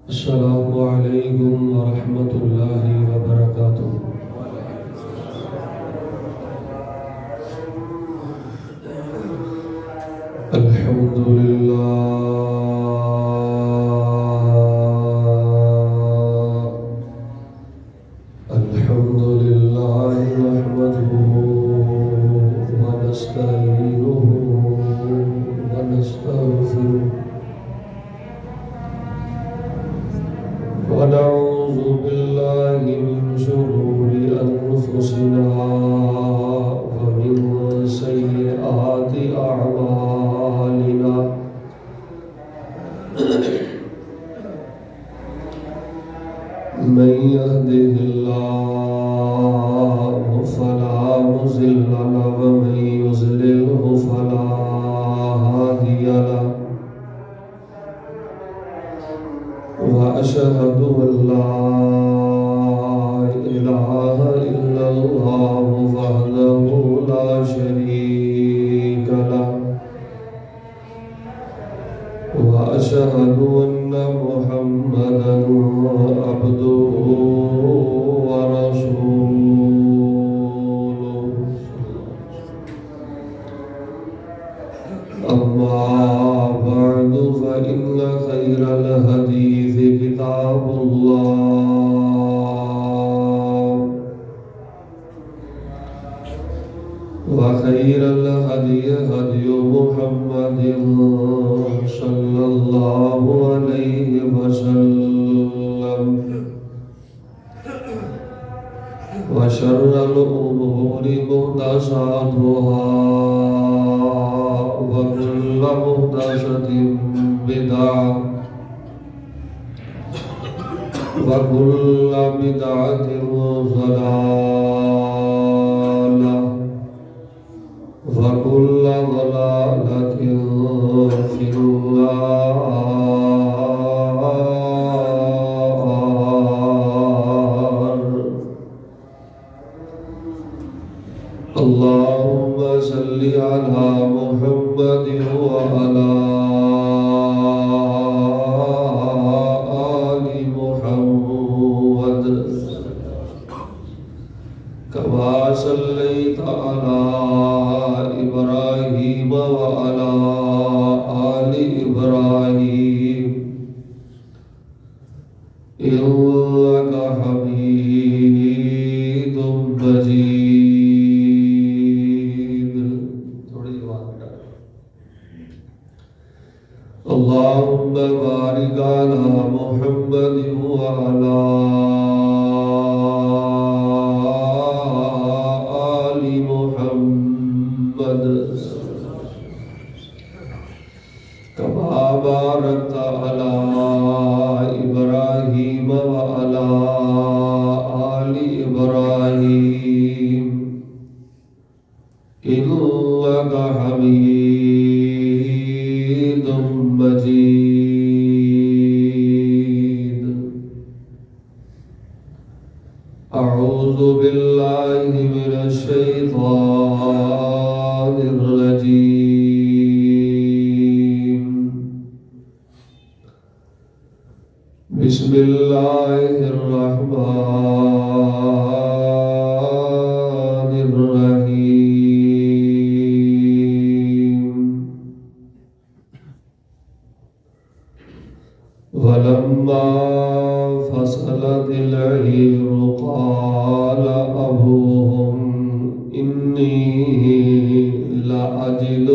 السلام علیکم ورحمۃ اللہ وبرکاتہ۔ الحمد للہ نحمده ونستعینه ونستغفره ونعوذ بالله من شرور أنفسنا ومن سيئات أعمالنا من يهده الله فلا مضل له ومن يضلله فلا هادي له وأشهد أن لا إله إلا الله وحده لا شريك له وأشهد أن محمدا عبده ورسوله أما بعد فإن خير الحديث كتاب الله وخير الهدي هدي محمد صلى الله عليه وسلم وشر الأمور محدثاتها وكل محدثة بدعة وكل بدعة ضلالة وكل ضلالة في النار. اللهم صل على محمد وعلى آل محمد كما صليت على إبراهيم وعلى آل إبراهيم إنك حميد مجيد. اللهم بارك على محمد وعلى آل محمد كما باركت على إبراهيم وعلى آل إبراهيم إنك حميد مجيد. أعوذ بالله من الشيطان الرجيم. بسم الله الرحمن الرحيم. ولما فصلت العير قال أبوهم إني لأجد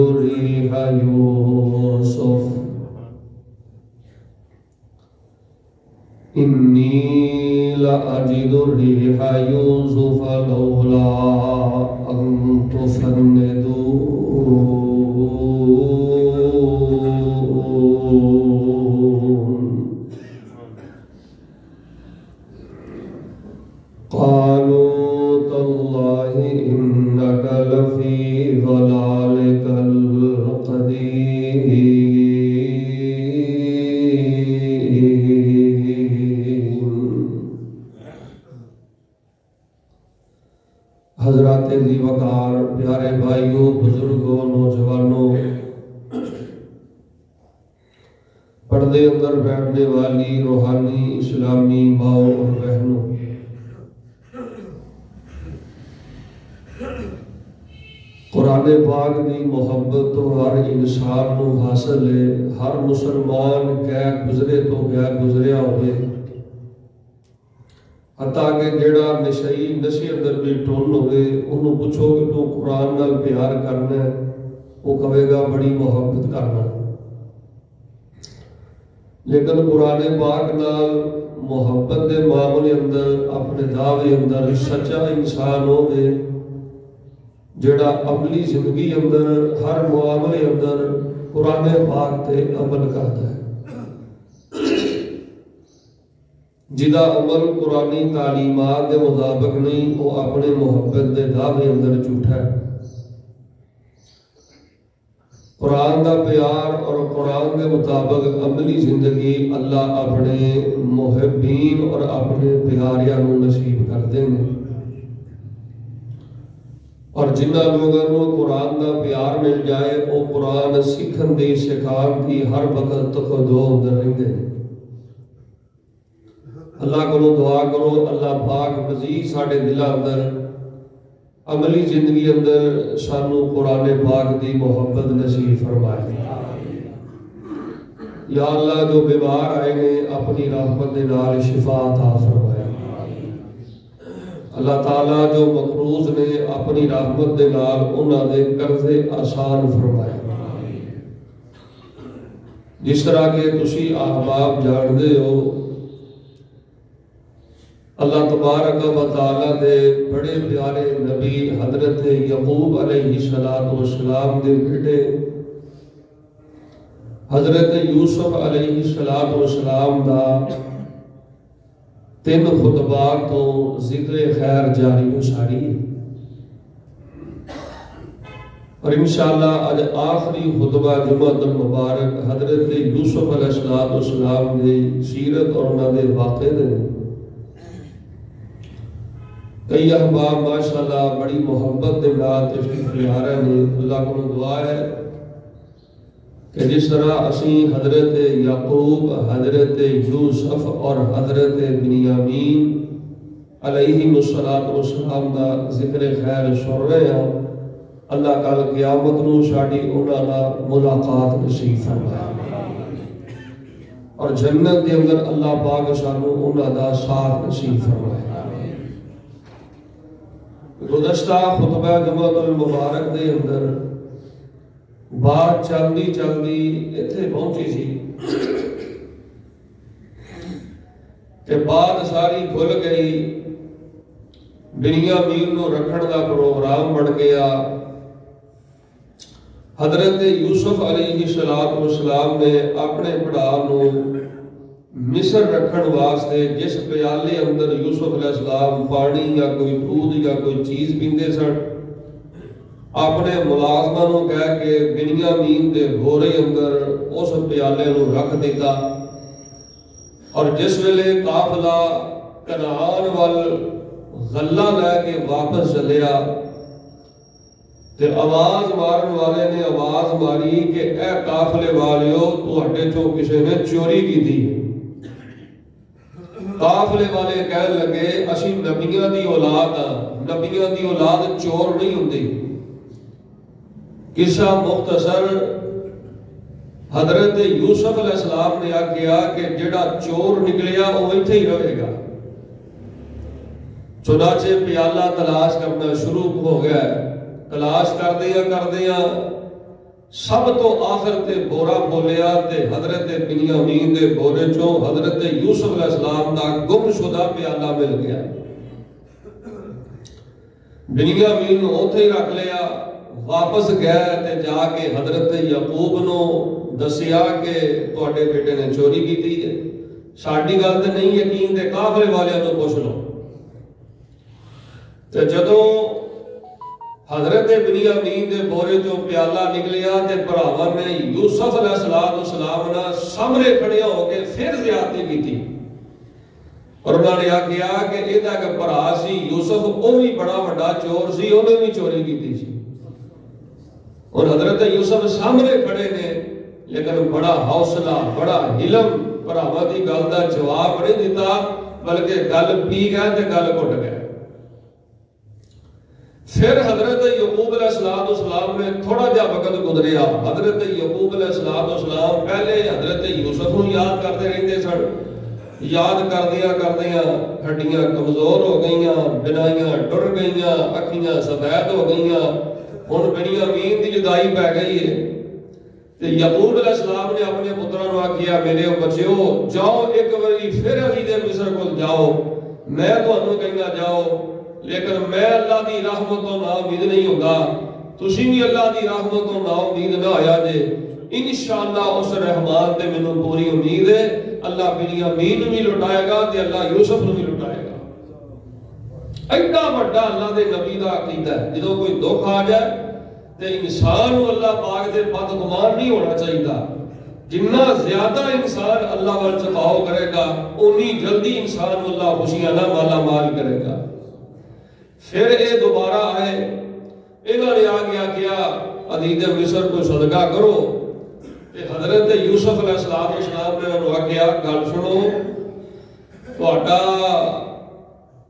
ريح يوسف لولا أن تفندون. قالوا تالله إنك لفي ضلالك القديم. حضرات ذی وقار، پیارے بھائیوں، بزرگوں، نوجوانوں، پردے پردے اندر بیٹھنے والی روحانی اسلامی ماؤں اور بہنوں، قرآن پاک دی محبت تو ہر انسان نو حاصل ہے، ہر مسلمان گیا گزرے تو گیا گزریا ہوئے، حتیٰ کہ جیڑا نشئی نشے اندر بھی ٹون ہوئے انہوں پوچھو کہ تو قرآن نال پیار کرنا ہے، وہ کہے گا بڑی محبت کرنا، لیکن قرآن پاک نال محبت دے معاملے اندر اپنے دعوے اندر سچا انسان ہوئے جڑا عملی زندگی اندر ہر معاملے اندر قرآن پاک تے عمل کرتا ہے، جدا عمل قرآنی تعلیمات دے مطابق نہیں وہ اپنے محبت دے دعوے اندر جھوٹا ہے۔ قرآن دا پیار اور قرآن کے مطابق عملی زندگی اللہ اپنے محبین اور اپنے پیاریاں نو نصیب کر دیں گے، اور جنہ لوگوں کو قرآن دا پیار مل جائے وہ قرآن سکھن دی سکھان دی ہر وقت تقدو اندر رہتے ہیں۔ اللہ کو دعا کرو اللہ پاک مزید ساڑھے دلہ اندر عملی زندگی اندر سانو قرآن پاک دی محبت نصیب فرمائے۔ یا اللہ جو بیمار آئے ہیں اپنی رحمت دے نال شفا عطا فرمائے۔ اللہ تعالیٰ جو مقروض نے اپنی رحمت دے نال انہاں دے قرضے آسان فرمائے۔ جس طرح کہ تسی احباب جان دے ہو اللہ تبارک و تعالیٰ دے بڑے پیارے نبی حضرت یعقوب علیہ السلام دے بیٹے حضرت یوسف علیہ السلام دا 3 خطبات تو ذکر خیر جاری و ساری ہے، اور انشاءاللہ آج آخری خطبہ جمعۃ المبارک حضرت یوسف علیہ السلام دے سیرت اور انہاں دے واقعے دے۔ کئی احباب ماشاءاللہ بڑی محبت دے نال تشریف لے آ رہے ہیں۔ اللہ کو دعا ہے کہ جس طرح اسی حضرت یعقوب، حضرت یوسف اور حضرت بنیامین علیہ السلام دا ذکر خیر سن رہے ہیں، اللہ کل قیامت نو ساڈی انہاں نال ملاقات نصیب فرمائے، اور جنت دے اندر اللہ پاک سانو انہاں دا ساتھ نصیب فرمائے۔ گزشتہ خطبہ جمعۃ المبارک دے اندر بات چلدی ایتھے پہنچی سی کہ بات ساری کھل گئی، بنیامین نو رکھن دا پروگرام بن گیا۔ حضرت یوسف علیہ السلام نے اپنے بڑا نو مصر رکھن واسطے جس پیالے اندر یوسف علیہ السلام پانی یا کوئی دودھ یا کوئی چیز پیندے سن، اپنے ملازمہ نو کہہ کے بنیامین دے گھورے اندر اس پیالے نو رکھ دیتا، اور جس ویلے قافلہ کنعان وال غلہ لے کے واپس چلیا تے آواز مارن والے نے آواز ماری کہ اے قافلے والیو تہاڈے چوں کسے نے چوری کی دی۔ قافلے والے کہہ لگے اسی نبیوں دی اولاد ہاں، نبیوں دی اولاد چور نہیں ہوندی۔ قصہ مختصر حضرت یوسف علیہ السلام نے آکھیا کہ جڑا چور نکلیا وہ ایتھے ہی رہے گا۔ چنانچہ پیالہ تلاش کرنا شروع ہو گیا ہے، تلاش کردیاں سب تو آخر تے بورا بولیا تے حضرت بنیامین دے بورے چوں حضرت یوسف علیہ السلام دا گم شدہ پیالہ مل گیا۔ بنیامین نو اوتھے ہی رکھ لیا، واپس گئے تے جا کے حضرت یعقوب نو دسیا کہ تواڈے بیٹے نے چوری کیتی ہے، ساڈی گل تے نہیں یقین تے قافلے والیاں نو پوچھ لو۔ تے جدوں حضرت بنیامین دے بورے جو پیالہ نکلیا تے بھراواں نے یوسف علیہ السلام نال سامنے کھڑے ہو کے پھر زیادتی کیتی، اور انہوں نے آکھیا کہ ایدا کہ بھرا سی یوسف او بھی بڑا بڑا چور سی، انہیں بھی چوری کیتی سی، اور حضرت یوسف سامنے کھڑے نے لیکن بڑا حوصلہ بڑا علم بھراواں دی گل دا جواب نہیں دیتا بلکہ گل پی گیا تے گل گھٹ گیا۔ پھر حضرت یعقوب علیہ السلام نے تھوڑا جا وقت گزریا، حضرت یعقوب علیہ السلام پہلے حضرت یوسف کو یاد کرتے رہتے سن، یاد کردیاں کردیاں ہڈیاں کمزور ہو گئیاں، بنائیاں ٹر گئیاں، اکھیاں سفید ہو گئیاں، ہن بنیامین دی جدائی پی گئی ہے۔ تے یعقوب علیہ السلام نے اپنے پتراں نوں آکھیا میرے بچیو جاؤ ایک واری پھر عزیز مصر کول جاؤ، میں تانوں کہنا جاؤ، لیکن میں اللہ دی رحمت تو نا امید نہیں ہوگا، تسی بھی اللہ دی رحمت تو نا امید نہ ہویا جے، انشاءاللہ اس رحمان تے مینوں پوری امید ہے اللہ بنیامین بھی لٹائے گا تے اللہ یوسف نوں بھی لٹائے گا۔ ایڈا بڑا اللہ دے نبی دا عقیدہ ہے، جدوں کوئی دکھ آ جائے تے انسان نوں اللہ پاک دے بدگمان نہیں ہونا چاہیے، جنہ زیادہ انسان اللہ وال چپاؤ کرے گا انی جلدی انسان نوں اللہ خوشیاں نہ مالا مال کرے گا۔ پھر اے دوبارہ آئے، انہوں نے آگیا کیا عزیز مصر کو صدقہ کرو، تے حضرت یوسف علیہ السلام نے انہوں نے کیا گل سنو، تہاڈا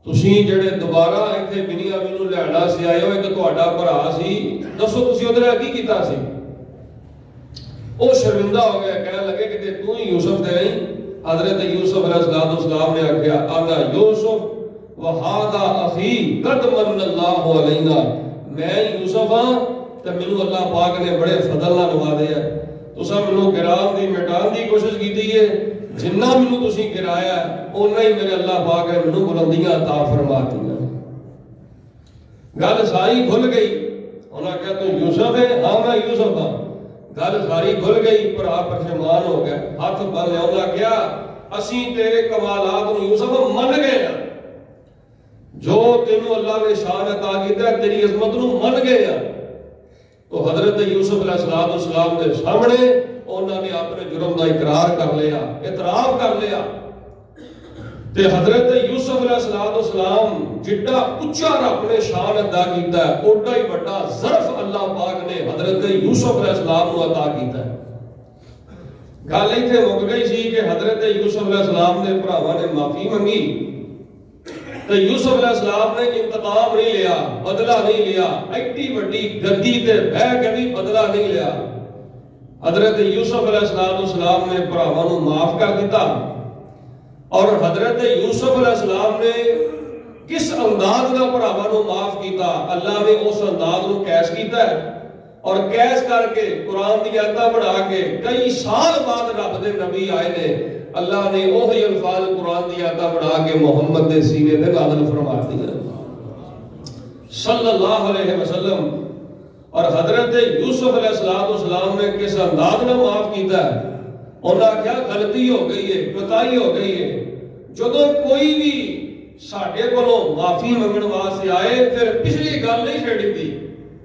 تسی جڑے دوبارہ ایتھے بنیامین نوں لینا سی آئے ہو، ایک تہاڈا بھرا سی، دسو تسی اودے کی کیتا سی؟ وہ شرمندہ ہو گیا، کہنے لگے کہ تو ہی یوسف تے نہیں؟ حضرت یوسف علیہ السلام نے آخیا انا یوسف وہذا اخی قد من اللہ علینا، میں یوسف ہاں تے مینوں اللہ پاک نے بڑے فضل نال نوازیا ہے، تساں مینوں گران دی مٹان دی کوشش کیتی ہے، جنہ مینوں تسی گرایا ہے اونا ہی میرے اللہ پاک نے مینوں بلندیاں عطا فرما دیا۔ گل ساری کھل گئی، انہاں کہا تو یوسف ہے؟ ہاں میں یوسف ہاں۔ گل ساری کھل گئی، پر آپ پشیمان ہو گئے، ہاتھ بن لیا، انہاں کیا اسی تیرے کمالات نوں یوسف من گئے ہیں، جو تینوں اللہ نے شان عطا کیتا ہے تیری عظمت نوں من گئے ہیں۔ تو حضرت یوسف علیہ السلام کے سامنے انہوں نے اپنے جرم کا اقرار کر لیا، اعتراف کر لیا، تے حضرت یوسف علیہ السلام جڈا اچا رب نے شان ادا کیتا ہے اوڈا ہی بڑا ظرف اللہ پاک نے حضرت یوسف علیہ السلام کو عطا کیتا ہے۔ گل ایتھے مک گئی سی کہ حضرت یوسف علیہ السلام نے بھراواں نے معافی منگی، تو یوسف علیہ السلام نے انتقام نہیں لیا، بدلہ نہیں لیا، ایڈی بڑی گدی تے بہ کے بھی بدلہ نہیں لیا۔ حضرت یوسف علیہ السلام نے بھراواں نوں معاف کر دیتا، اور حضرت یوسف علیہ السلام نے کس انداز نال بھراواں نوں معاف کیتا، اللہ نے اس انداز نوں کیس کیتا ہے، اور کیس کر کے قرآن دی آیتاں پڑھا کے کئی سال بعد رب دے نبی آئے نے، اللہ نے وہی الفاظ قرآن دی آیتاں پڑھا کے محمد دے سینے تے نازل فرما دیا صلی اللہ علیہ وسلم۔ اور حضرت یوسف علیہ السلام نے کس انداز نال معاف کیتا ہے، انہاں کیا غلطی ہو گئی ہے، کوتاہی ہو گئی ہے، جدوں کوئی بھی ساڈے کولوں معافی منگن واسطے آئے پھر پچھلی گل نہیں چھیڑی دی،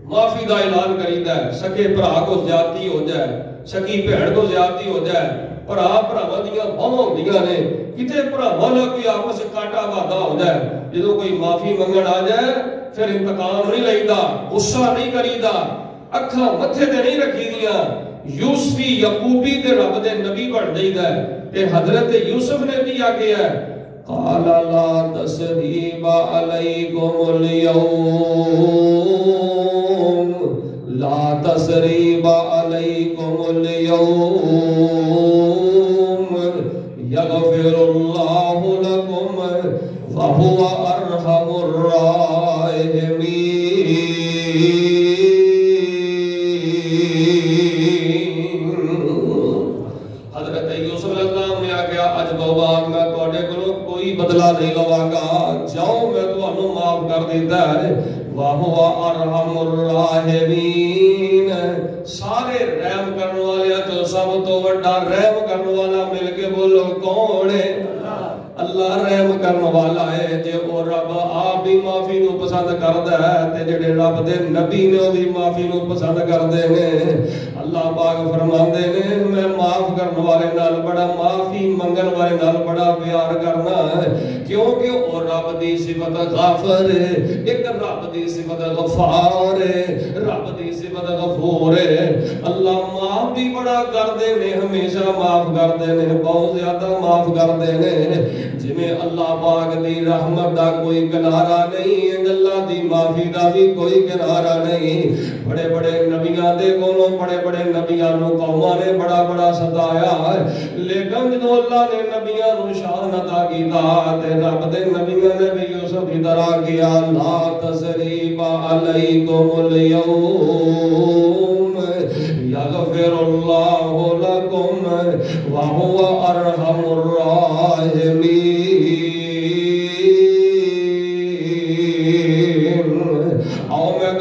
معافی دا اعلان کریدا ہے، سکے بھرا کو زیادتی ہو جائے، سکی بھیڑ کو زیادتی ہو جائے، بھرا بھراواں دیاں باواں ہوندیاں نے، کتے بھراواں نال کوئی آپس وچ کاٹا وعدہ ہو جائے، جدوں کوئی معافی منگن آ جائے پھر انتقام نہیں لئیدا، غصہ نہیں کریدا، اکھاں متھے تے نہیں رکھی دیاں، یوسفی یعقوبی تے رب دے نبی بن جائیدا ہے۔ تے حضرت یوسف نے کیا کیا ہے، قال لا تثریب علیکم اليوم لا تثریب علیکم اليوم یغفر اللہ لکم وہو ارحم الراحمین۔ حضرت یوسف علیہ السلام نے آگیا اج بابا میں تواڈے کولوں کوئی بدلہ نہیں لواں گا، جاؤ میں تانوں معاف کر دیتا ہے، وَهُوَ أَرْحَمُ الراحمین۔ سارے رحم کرنے والے تو سب تو بڑا رحم کرنے والا مل کے بولو کون ہے؟ اللہ رحم کرنے والا ہے جے او رب آپ بھی معافی نو پسند کردا ہے تے جڑے رب دے نبی نے او بھی معافی نو پسند کردے نے اللہ پاک فرماندے نے میں معاف کرنے والے نال بڑا معافی منگن والے نال بڑا پیار کرنا ہے کیونکہ او رب دی صفت غافر ہے ایک رب دی صفت غفار ہے رب دی صفت غفور ہے اللہ معاف بھی بڑا کردے نے ہمیشہ معاف کردے نے بہت زیادہ معاف کردے نے جویں اللہ پاک دی رحمت دا کوئی کنارہ نہیں ہے اللہ دی معافی دا بھی کوئی کنارہ نہیں بڑے بڑے نبیاں دے کولوں بڑے بڑے نبیاں نو قوماں نے بڑا بڑا ستایا لیکن جدوں اللہ نے نبیاں نو شان عطا کیتا تے رب دے نبیاں نے بھی یوسف کی طرح کیا لا تسریب علیکم اليوم یغفر اللہ لکم وہو ارحم الراحمین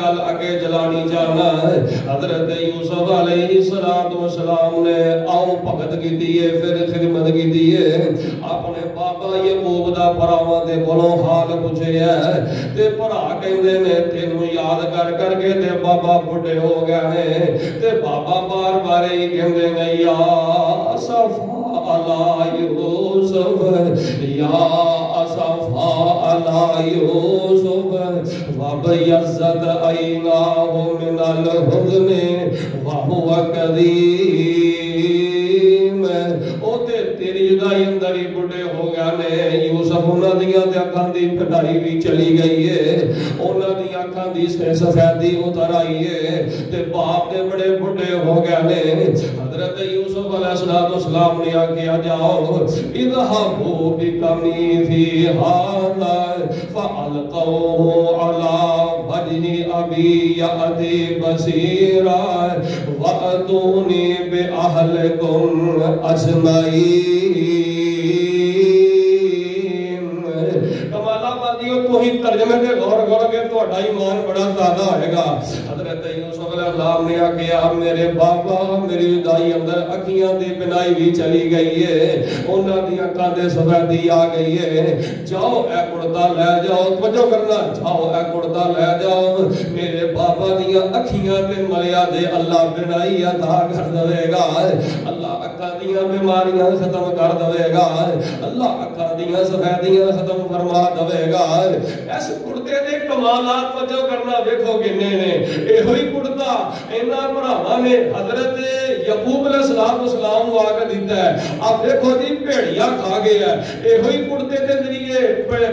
گل اگے چلانی چاہنا ہے حضرت یوسف علیہ السلام نے آؤ بھگت کی ہے پھر خدمت کی ہے اپنے بابا یعقوب دا پراواں دے کولوں حال پوچھے ہے تے بھرا کہندے نے تینوں یاد کر کر کے تے بابا بڈھے ہو گئے نے تے بابا بار بار ہی کہندے نے یا اسفا علی یوسف یا اسفا علی یوسف وبیضت عیناہ من الحزن وہو کظیم او تے تیری جدائی اندر ہی بڑھے ہو گیا نے یوسف انہاں دیاں تے اکھاں دی پھٹائی بھی چلی گئی ہے انہاں دی اکھاں دی سفیدی اتر آئی ہے تے باپ دے بڑے بڑھے ہو گیا نے حضرت یوسف علیہ السلام نے آکھیا جاؤ اذهبوا بقمیصی ھذا فالقوه علی وجه ابی یأتی بصیرا واتونی باہلکم اجمعین تو ہی ترجمے کے غور کے تہاڈا ایمان بڑا زیادہ ہوئے گا حضرت یوسف علیہ السلام نے آکھیا میرے بابا میری جدائی اندر اکھیاں دی بنائی بھی چلی گئی ہے انہاں دی اکھاں دے سفیدی آ گئی ہے جاؤ اے کڑتا لے جاؤ توجہ کرنا جاؤ اے کڑتا لے جاؤ میرے بابا دی اکھیاں تے مریا دے اللہ بنائی عطا کر دے گا اللہ اکھاں دی بیماریاں ختم کر دے گا اللہ اکھاں دی سفیدیاں ختم فرما دے گا اس کڑتے دے کمالات وجہ کرنا دیکھو کنے نے ایہی کڑتا انہاں بھراواں نے حضرت یعقوب علیہ السلام کو آ کے دیتا ہے اب دیکھو جی بھیڑیا کھا گیا ہے ایہی کڑتے دے ذریعے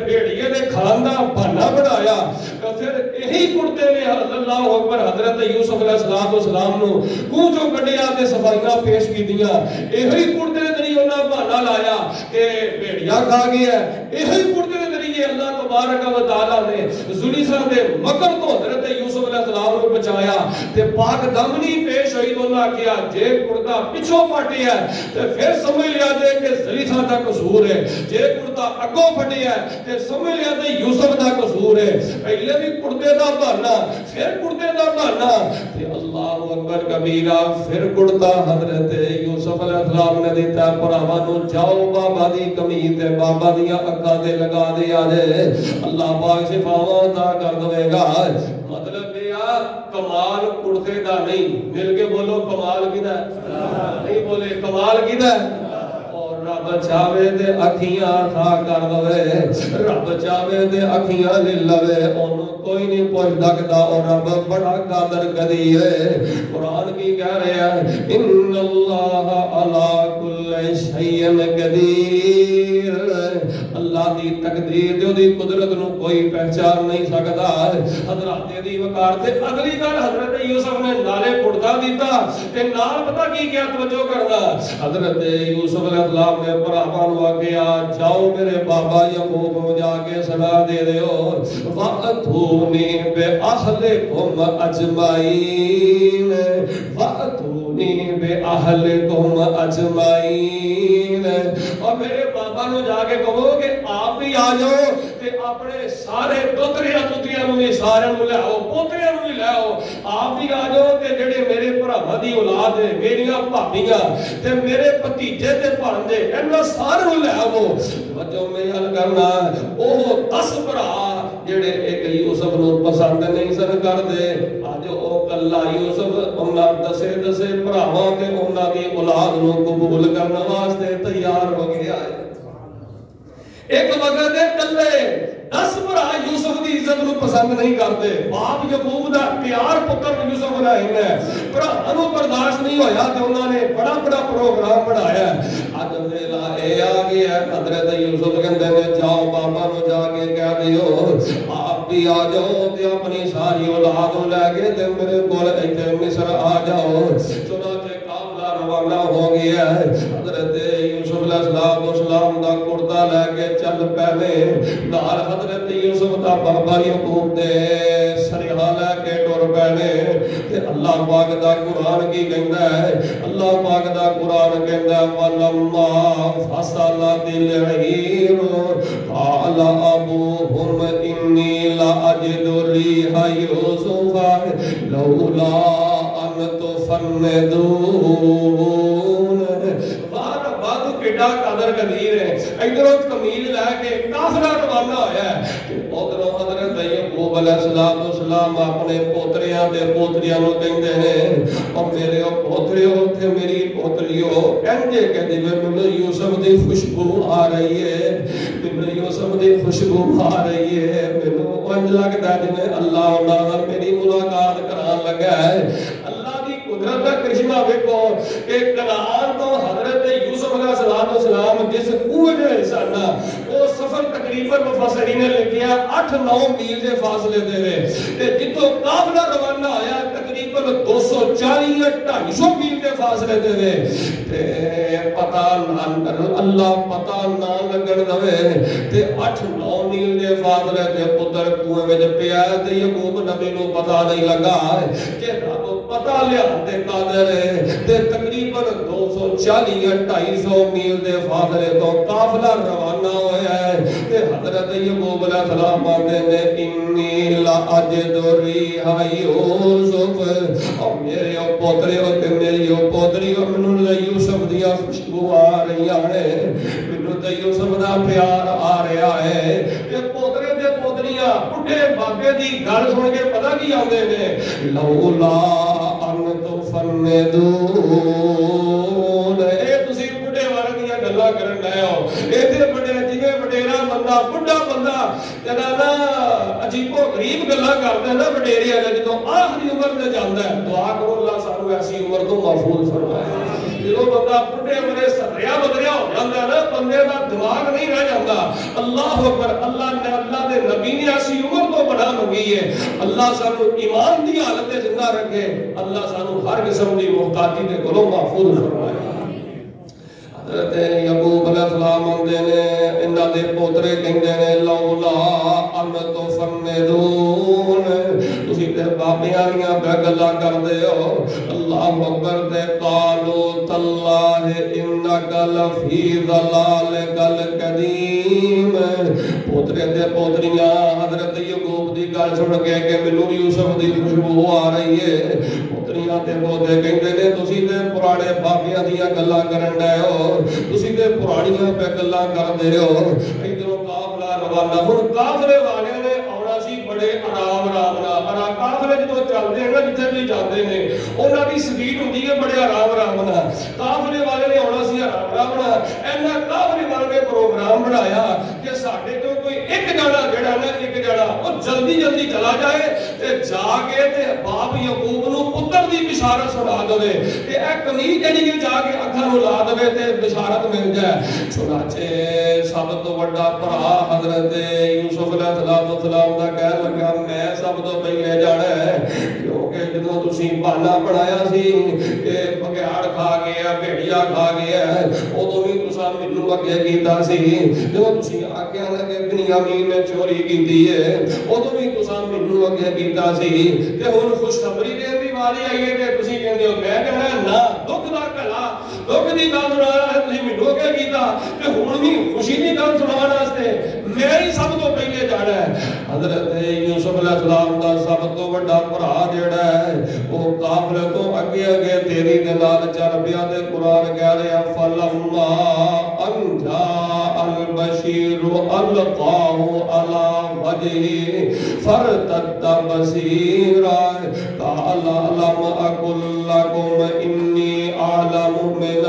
بھیڑیے نے کھان دا بہانہ بنایا پھر یہی کڑتے نے اللہ اکبر حضرت یوسف علیہ السلام نو کوچوں کڈیا تے صفائیاں پیش کیتیاں ایہی کڑتے دے ذریعے انہاں بہانہ لایا کہ بھیڑیا کھا گیا ہے ایہی کڑتے دے ذریعے اللہ تبارک و تعالی نے زلیخا دے مکر تو حضرت یوسف علیہ السلام کو بچایا تے پاک دمنی پیش ہوئی تو اللہ کیا جے کڑتا پچھو پھٹی ہے تے پھر سمجھ لیا دے کہ زلیخا دا قصور ہے جے کڑتا اگوں پھٹی ہے تے سمجھ لیا دے یوسف دا قصور ہے پہلے بھی کڑتے دا بہانہ پھر کڑتے دا بہانہ تے اللہ اکبر کبیرہ پھر کڑتا حضرت یوسف علیہ السلام نے دیتا پراواں نو جاؤ بابا دی قمیض تے بابا دی اکھاں تے لگا دے آ جے اللہ پاک شفاواں عطا کر دے گا مطلب یہ کمال کڑتے دا نہیں مل کے بولو کمال کیدا ہے نہیں بولے کمال کیدا ہے اور رب چاہے تے اکھیاں عطا کر دے رب چاہے تے اکھیاں لے لوے اونوں کوئی نہیں پوچھ سکدا اور رب بڑا قادر کری ہے قرآن کی کہہ رہا ہے ان اللہ علی کل شیء قدیر اللہ دی تقدیر تے دی قدرت نو کوئی پہچان نہیں سکدا حضرت دی وقار تے اگلی گل حضرت یوسف نے نالے کڑتا دیتا تے نال پتہ کی کیا توجہ کرنا حضرت یوسف علیہ السلام نے بھراواں نو آکھیا جاؤ میرے بابا یعقوب کو جا کے سنا دے دیو وَأْتُونِي بِأَهْلِكُمْ أَجْمَعِينَ وَأْتُونِي اتونی بأہلکم اجمعین، اور میرے بابا نو جا کے کہو کہ آپ بھی آ جاؤ تے اپنے سارے پوتریاں پوتریاں نو بھی سارے نو لے آؤ، پوتریاں نو بھی لے آؤ، آپ بھی آ جاؤ تے جڑے میرے بھراواں دی اولاد ہے، میریاں بھابیاں تے میرے بھتیجے تے بھانجے، انہاں سارے نو لے آؤ۔ جو میری حل کرنا وہ 10 بھرا جڑے ایک یوسف نو پسند نہیں سن کردے، اج او کلا یوسف انہاں دسے بھراواں تے انہاں دی اولاد نو قبول کرنے واسطے تیار ہو گیا ہے۔ ایک وقت دے کلے 10 بھرا یوسف دی عزت نو پسند نہیں کرتے، باپ یعقوب دا پیار پتر یوسف نال ہے، بھراواں نو برداشت نہیں ہویا تے انہاں نے بڑا پروگرام بنایا۔ اج ویلا اے آ گیا، حضرت یوسف کہندے نے جاؤ بابا نو جا کے کہہ دیو آپ بھی آ جاؤ تے اپنی ساری اولاد نو لے کے تے میرے کول ایتھے مصر آ جاؤ۔ چنانچہ قافلہ روانہ ہو گیا ہے، حضرت یوسف علیہ السلام دا کرتا لے کے چل پے، نال حضرت یوسف دا بابا یعقوب دے سریحا لے کے ٹر پے تے اللہ پاک دا قرآن کی کہندا ہے، اللہ پاک دا قرآن کہندا ہے وَلَمَّا فَصَلَتِ الْعِيرُ قَالَ أَبُوهُمْ إِنِّي لَأَجِدُ رِيحَ يُوسُفَ لَوْلَا أَن تُفَنِّدُونِ۔ کیڈا قدر قدیر ہے، ادھروں کمیل لے کے قافلہ روانہ ہویا ہے کہ ادھروں حضرت یعقوب علیہ السلام اپنے پوتریاں تے پوتریاں نو کہندے ہیں او میرے پوتریو تے میری پوتریو کہندے کہ مینوں یوسف دی خوشبو آ رہی ہے، مینوں یوسف دی خوشبو آ رہی ہے، مینوں انج لگدا جویں اللہ نال میری ملاقات کران لگا ہے۔ اللہ دی قدرت دا کرشمہ ویکھو کہ کنعان تو حضرت یوسف علیہ السلام جس کنویں سن وہ سفر تقریباً مفسرین نے لکھیا 8-9 میل دے فاصلے دے تے جتوں قافلہ روانہ ہویا تقریباً 240-250 میل دے فاصلے دے تے پتہ نہ اللہ پتہ نہ لگن دے تے 8-9 میل دے فاصلے تے پتر کنویں وچ پیا تے یعقوب نبی نو پتہ نہیں لگا کہ رب پتہ لیا تے قادر ہے تے تقریباً 240-250 میل دے فاصلے تو قافلہ روانہ ہویا ہے تے حضرت یعقوب علیہ السلام آندے نے انی لاجد ریح یوسف، اور میرے او پوتریو تے میری او پوتریو مینوں یوسف دی خوشبو آ رہی ہے، مینوں تے یوسف دا پیار آ رہا ہے۔ تے پوترے تے پوتریاں بڈھے بابے دی گل سن کے پتہ کی آندے نے لولا ان تفندون، اے تسی بڈھے ورگیاں گلاں کرن لے ہو، اے تے بڑے جویں وڈیرا بندہ بڈھا بندہ جڑا نا عجیب و غریب گلاں کردا نا وڈیرے والے جدوں آخری عمر تے جاندا ہے، دعا کرو اللہ سانو ایسی عمر تو محفوظ فرمائے۔ جدوں بندہ بڈھے بڑے سریا بدریا ہو جاندا نا بندے دا دماغ نہیں رہ جاندا۔ اللہ اکبر، اللہ نے اللہ دے نبی نے ایسی عمر تو بڑا منگی ہے، اللہ سانو ایمان دی حالت تے زندہ رکھے، اللہ سانو ہر قسم دی محتاجی دے کولوں محفوظ فرمائے۔ حضرت یعقوب علیہ السلام آندے نے انہاں دے پوترے کہندے نے لولا ان تفندون، تسی تے بابیاں دیاں گلاں کردے ہو، اللہ اکبر تے قالو تاللہ انک لفی ضلالک القدیم، پوترے تے پوتریاں حضرت یعقوب دی گل سن کے کہ مینوں یوسف دی خوشبو آ رہی ہے، پوتریاں تے پوتے کہندے نے تسی تے پرانے بابیاں دیاں گلاں کرن ڈے ہو، تسی تے پرانیاں پہ گلاں کردے ہو۔ ادھروں قافلہ روانہ، ہن قافلے والے نے آਉਣਾ ਸੀ بڑے آرام ਨਾਲ قافلے جدوں چلدے ہیں نا جتھے بھی جاندے نے انہاں دی سپیڈ ہوندی ہے بڑے آرام ਨਾਲ، قافلے والے نے آਉਣਾ ਸੀ آرام ਨਾਲ، اینا قافلے والے نے پروگرام بنایا کہ ساڈے تو کوئی ایک جانا جڑا نا ایک جانا او جلدی جلدی چلا جائے تے جا کے تے باپ یعقوب نو پتر دی بشارت سنا دے تے اے کمیل جڑی جا کے اکھاں نو لا دے تے بشارت مل جائے۔ چنانچہ سب تو بڑا بھرا حضرت یوسف علیہ السلام دا کہہ لگا میں سب تو پہلے جانا ہے، کیونکہ جدوں تسی بہانہ بنایا سی کہ بگیاڑ کھا گیا بھیڑیا کھا گیا ادوں بھی تساں مینوں اگے کیتا سی، جدوں تسی آکھیا نا کہ بنیامین نے چوری کیتی ہے ادوں بھی تساں مینوں اگے کیتا سی، تے ہن خوشخبری دین دی واری آئی ہے کہ تسی کہندے ہو میں کہنا نا دکھ دا کلا دکھ دی گل سنانا ہے تسی مینوں کیا کیتا کہ ہن بھی خوشی دی گل سناون واسطے میں ہی سب تو پہلے جانا ہے. حضرت یوسف علیہ السلام دا سب تو بڑا بھرا جڑا ہے وہ قافلے تو اگے اگے تیری دے نال چل پیا تے قرآن کہہ رہا فلما ان جاء البشیر القاہ علی وجهه فرتد بصیرا قال لم اقل لكم انی اعلم من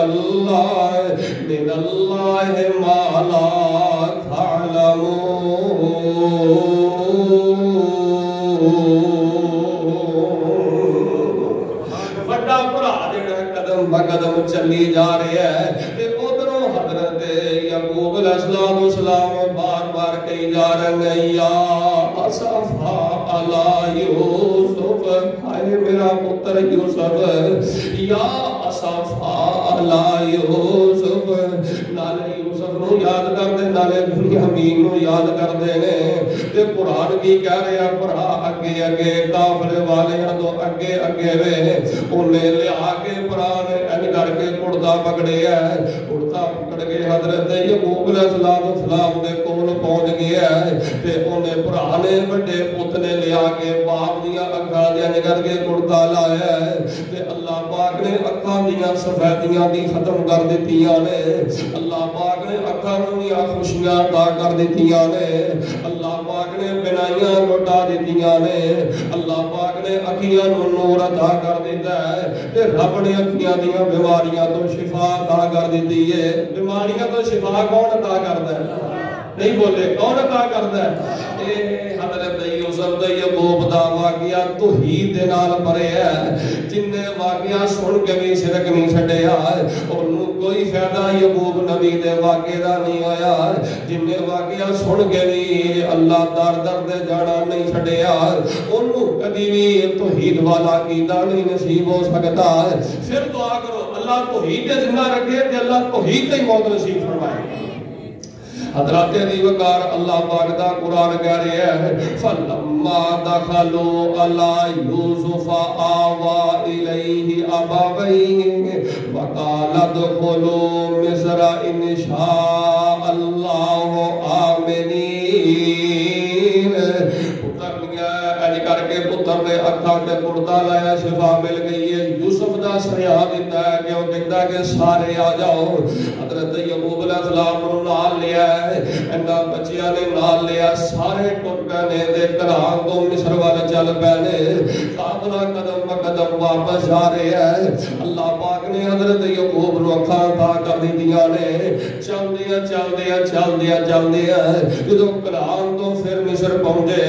اللہ ما لا تعلمون. بڑا بھرا جڑا قدم بقدم چلی جا رہا ہے تے ادھروں حضرت یعقوب علیہ السلام بار بار کہی جا رہے ہیں یا اسفا علی یوسف ہائے میرا پتر یوسف یا اسفا علی یوسف. نالے یوسف نو یاد کر دے نالے بنیامین نو یاد کر دے تے قرآن کی کہہ رہا بھرا اگے اگے قافلے والے تو اگے اگے وے انہیں لیا کے قرآن ان کر کے کڑتا پکڑے ہے کڑتا پکڑ کے حضرت یعقوب علیہ السلام دے کول پہنچ گیا ہے تے انہیں بھرا نے بڑے پت نے لیا کے باپ دیا اکھاں دے ان کر کے کڑتا لایا ہے تے اللہ پاک نے اکھاں دیا سفیدیاں دی ختم کر دتیاں نے. اللہ پاک نے اکھاں نوں خوشیاں عطا کر دتیاں نے. اللہ پاک نے بینائیاں لٹا دتیاں نے. اللہ پاک نے اکھیاں نوں نور عطا کر دیتا ہے تے رب نے اکھیاں دیاں بیماریاں تو شفا عطا کر دیتی ہے. بیماریاں تو شفا کون عطا کردا ہے؟ نہیں بولے کون عطا کردا ہے؟ اے حضرت یوسف تے یعقوب دا واقعہ توحید دے نال بھرے ہے. جن نے واقعہ سن کے بھی شرک نہیں چھڈیا اونوں کوئی فائدہ یعقوب نبی دے واقعے دا نہیں ہویا. جن نے واقعہ سن کے بھی اللہ در در دے جانا نہیں چھڈیا اونوں کبھی بھی توحید والا عقیدہ نہیں نصیب ہو سکتا. پھر دعا کرو اللہ توحید تے زندہ رکھے تے اللہ توحید تے موت نصیب فرمائے. حضرات علی وقار اللہ پاک دا قرآن کہہ رہا ہے فلما دخلوا علی یوسف آوا الیہ ابویہ وقال ادخلوا مصر ان شاء اللہ آمنین. پتر لیا ایج کر کے پتر نے اکھاں تے کڑتا لایا شفا مل گئی ہے. یوسف دا سیا دیتا ہے کہ وہ کہتا ہے کہ سارے آ جاؤ. حضرت یعقوب علیہ السلام نے نال لیا ہے انہاں بچیاں نے نال لیا سارے ٹر پے دے گھراں تو مصر والے چل پے نے. قافلہ قدم بقدم واپس جا رہے ہیں. اللہ پاک نے حضرت یعقوب نو اکھاں عطا کر دتیاں نے. چلدیاں جدوں کلام تو پھر مصر پہنچے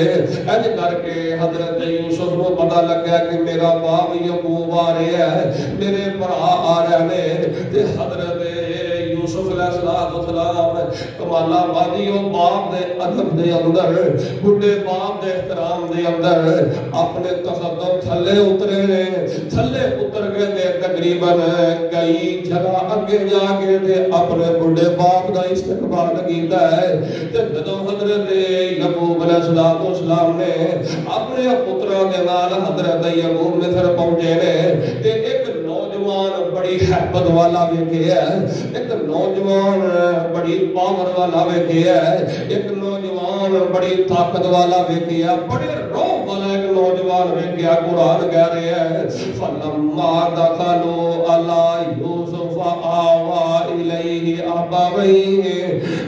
انج کر کے حضرت یوسف نو پتہ لگا کہ میرا باپ یعقوب آ رہا ہے میرے بھرا آ رہے نے. تے حضرت یوسف علیہ السلام کمالہ بادی و باپ دے ادب دے اندر بڑے باپ دے احترام دے اندر اپنے تقدم تھلے اترے نے. تھلے اتر کے دے تقریباً کئی جگہ اگے جا کے دے اپنے بڑے باپ دا استقبال کیتا ہے. تے جدوں حضرت یعقوب علیہ السلام نے اپنے پتراں دے نال حضرت یعقوب مصر پہنچے نے تے ایک نوجوان بڑی حیبت والا ویکھیا ہے. ایک نوجوان بڑی پاور والا ویکھیا ہے. ایک نوجوان بڑی طاقت والا ویکھیا. بڑے روح والا ایک نوجوان ویکھیا. قرآن کہہ رہا ہے فلما دخلوا علی یوسف آوا الیہ ابویہ.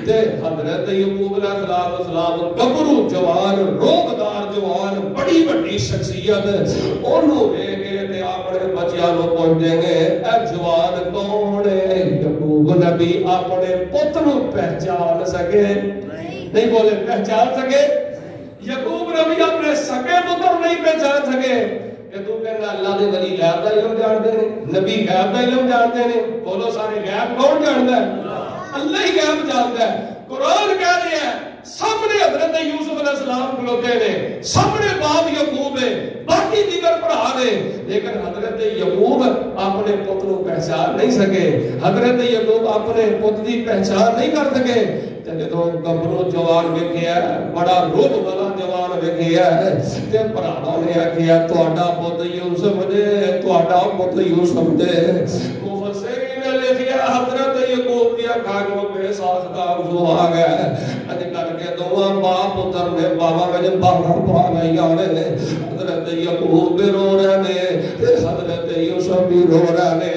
تے حضرت یعقوب علیہ السلام گبرو جوان روبدار جوان بڑی بڑی شخصیت اونوں ویکھ کے تے اپنے بچیاں نوں پوچھدے نے اے جوان کون ہے؟ یعقوب نبی اپنے پت نو پہچان سکے نہیں بولے پہچان سکے. یعقوب نبی اپنے سکے پتر نہیں پہچان سکے کہ تو کہنا اللہ دے ولی غیب دا علم جانتے ہیں نبی غیب دا علم جانتے ہیں. بولو سارے غیب کون جانتا ہے؟ اللہ ہی غیب جانتا ہے. قرآن کہہ رہے ہیں سامنے حضرت یوسف علیہ السلام کھلوتے نے سامنے باپ یعقوب ہے باقی دیگر پڑھا دے لیکن حضرت یعقوب اپنے پت کو پہچان نہیں سکے. حضرت یعقوب اپنے پت کی پہچان نہیں کر سکے. تے جدوں گبرو جوان ویکھیا بڑا روح والا جوان ویکھیا تے بھراواں نے آکھیا تہاڈا پتر یوسف دے تہاڈا پتر یوسف دے مفسرین نے لکھیا حضرت یعقوب دی اکھاں وچ بے ساختہ آنسو آ گئے اج کر کے دوواں باپ پتر نے باواں وچ باواں پا لئی آنے حضرت یعقوب بھی رو رہے نے تے حضرت یوسف بھی رو رہے نے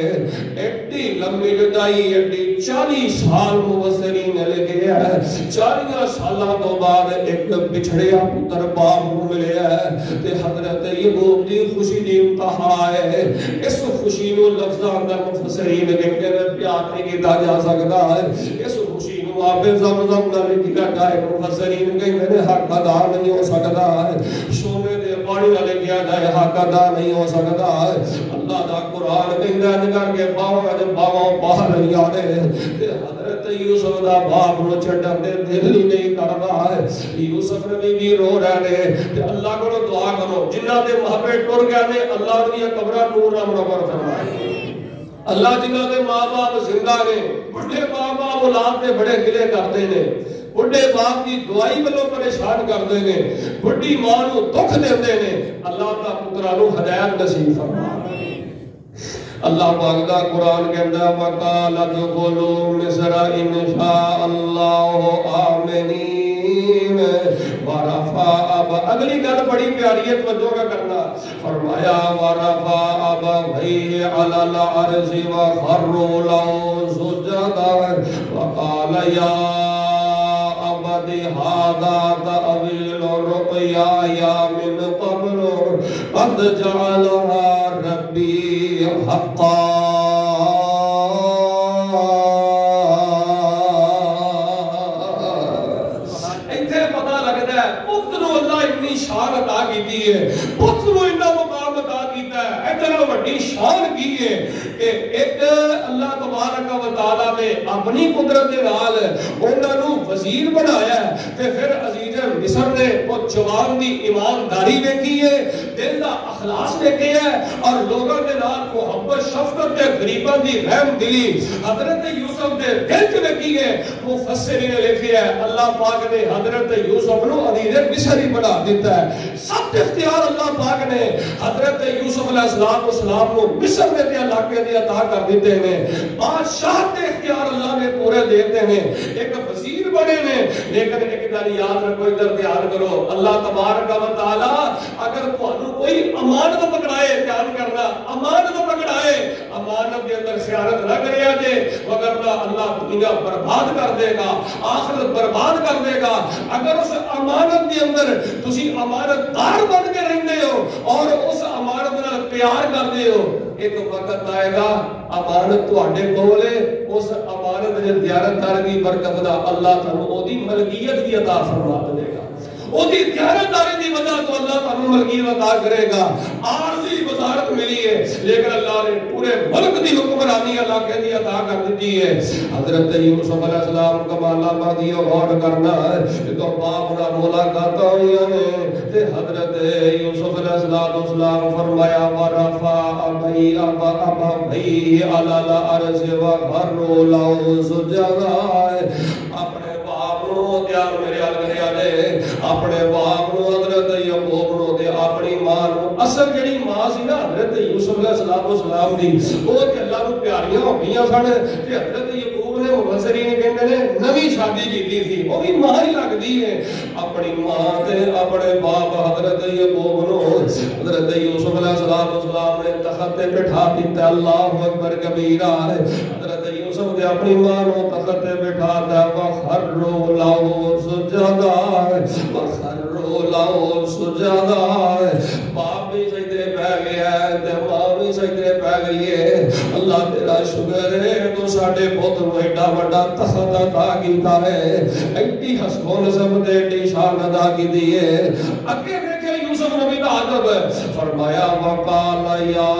ایڈی لمبی جدائی ایڈی 40 سال مفسرین نے لکھے ہے 40 سالاں تو بعد ایک بچھڑیا پتر باپ کو ملیا ہے تے حضرت یعقوب دی خوشی دی انتہا ہے اس خوشی نو لفظاں اندر مفسرین کہتے ہیں بیان نہیں کیتا جا سکتا ہے اس خوشی نو آپ زمزم نہ لکھا جائے مفسرین کہتے ہیں حق ادا نہیں ہو سکتا ہے سونے دے پانی نہ لکھا جائے حق ادا نہیں ہو سکتا ہے اللہ دا قرآن کہندا ہے کر کے باواں باہر نہیں آنے تے حضرت یوسف دا باپ نو چھڈن دے دل ہی نہیں کردا ہے یوسف نے بھی رو رہے نے تے اللہ کو دعا کرو جنہاں دے محبے ٹر گئے نے اللہ دی قبراں نور نال منور فرمائے اللہ جنہاں دے ماں باپ زندہ نے بڑے ماں باپ اولاد دے بڑے گلے کرتے نے بڑے باپ دی دعائی والوں پریشان کرتے ہیں بڑی ماں نو دکھ دیندے نے اللہ دا پتراں نو ہدایت نصیب فرمائے اللہ پاک دا قرآن کہندا وقال ادخلوا مصر ان شاء اللہ آمنین ورفع اب اگلی گل بڑی پیاری ہے توجہ کا کرنا فرمایا ورفع ابویہ علی العرش وخروا له سجدا وقال یا هذا تأويل رؤياي من قبل قد جعلها ربي حقا ایتھے پتہ لگدا ہے پتر نو اللہ اتنی شان عطا کیتی ہے پتر نو اتنا مقام عطا کیتا ہے اتنا بڑی شان کی ہے کہ ایک اللہ تبارک و تعالی نے اپنی قدرت دے نال انہاں نو وزیر بنایا ہے تے پھر عزیز مصر نے وہ جوان دی ایمانداری ویکھی ہے دل دا اخلاص ویکھیا ہے اور لوگاں دے نال محبت شفقت تے غریباں دی رحم دلی حضرت یوسف دے دل وچ ویکھی ہے مفسرین نے لکھیا ہے اللہ پاک نے حضرت یوسف نو عزیز مصر ہی بنا دیتا ہے سب اختیار اللہ پاک نے حضرت یوسف علیہ السلام کو مصر میں تے علاقے دی عطا کر دیتے ہیں بادشاہ تے اختیار اللہ نے پورے دیتے ہیں ایک وزیر بنے نے لیکن ایک گل یاد رکھو ادھر دھیان کرو اللہ تبارک و تعالی اگر تانوں کوئی امانت پکڑائے دھیان کرنا امانت پکڑائے امانت کے اندر خیانت نہ کریا جے وگرنہ اللہ دنیا برباد کر دے گا آخرت برباد کر دے گا اگر اس امانت کے اندر تسی امانت دار بن کے رہندے ہو اور اس امانت نال پیار کردے ہو ایک وقت آئے گا امانت تواڈے کول ہے اس امانت دے دیانتدار دی برکت دا اللہ تانوں او دی ملکیت دی عطا فرما دے گا او دی دیانتداری دی وجہ تو اللہ تانوں ملکیت عطا کرے گا عارضی وزارت ملی ہے لیکن اللہ نے پورے ملک دی حکمرانی اللہ کے دی عطا کر دی ہے حضرت یوسف علیہ السلام کمالہ بادی غور کرنا ہے تو باپ نہ ملاقات ہوئی ہے تے حضرت یوسف علیہ السلام فرمایا ورفع ابویہ علی العرش وخروا له سجدا اپنے باپ نو دیا میرے والے اپنے باپ نو حضرت یعقوب نو تے اپنی ماں نو اصل جڑی ماں سی نا حضرت یوسف علیہ السلام دی او تے اللہ نو پیاریاں ہو گئیاں سن تے حضرت یعقوب نے مفسرین کہندے نے نویں شادی کیتی سی او بھی ماں ہی لگدی ہے اپنی ماں تے اپنے باپ حضرت یعقوب نو حضرت یوسف علیہ السلام نے تخت تے بٹھا دیتا اللہ اکبر کبیرہ حضرت یوسف نے اپنی ماں نو تخت تے بٹھا دیا وخروا له سجدا وخروا له سجدا باپ بھی سجدے پہ گیا ہے تے ماں بھی سجدے پہ گئی ہے اللہ تیرا شکر ہے تو ساڈے پتر نو ایڈا بڑا تخت عطا کیتا ہے ایڈی حسب نسب تے ایڈی شان عطا کیتی ہے اگے دیکھے یوسف نبی دا ادب فرمایا وقال یا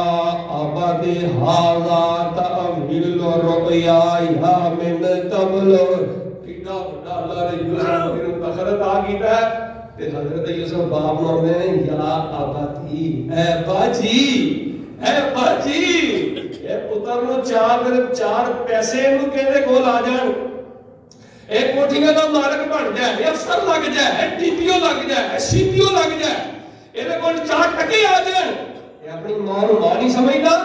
ابدی ھذا تأویل رؤیایا من قبل اتنا بڑا اللہ نے یوسف نبی نو تخت عطا کیتا ہے تے حضرت یوسف باپ نو نے یا ابدی اے باجی اے پتر نو چار پیسے نو کہندے کول آ جان ایک کوٹھیاں دا مالک بن جائے، افسر لگ جائے، ڈی پی او لگ جائے، سی پی او لگ جائے، یہ کول 4 ٹکے آ جائیں، یہ اپنی ماں نو ماں نہیں سمجھتا،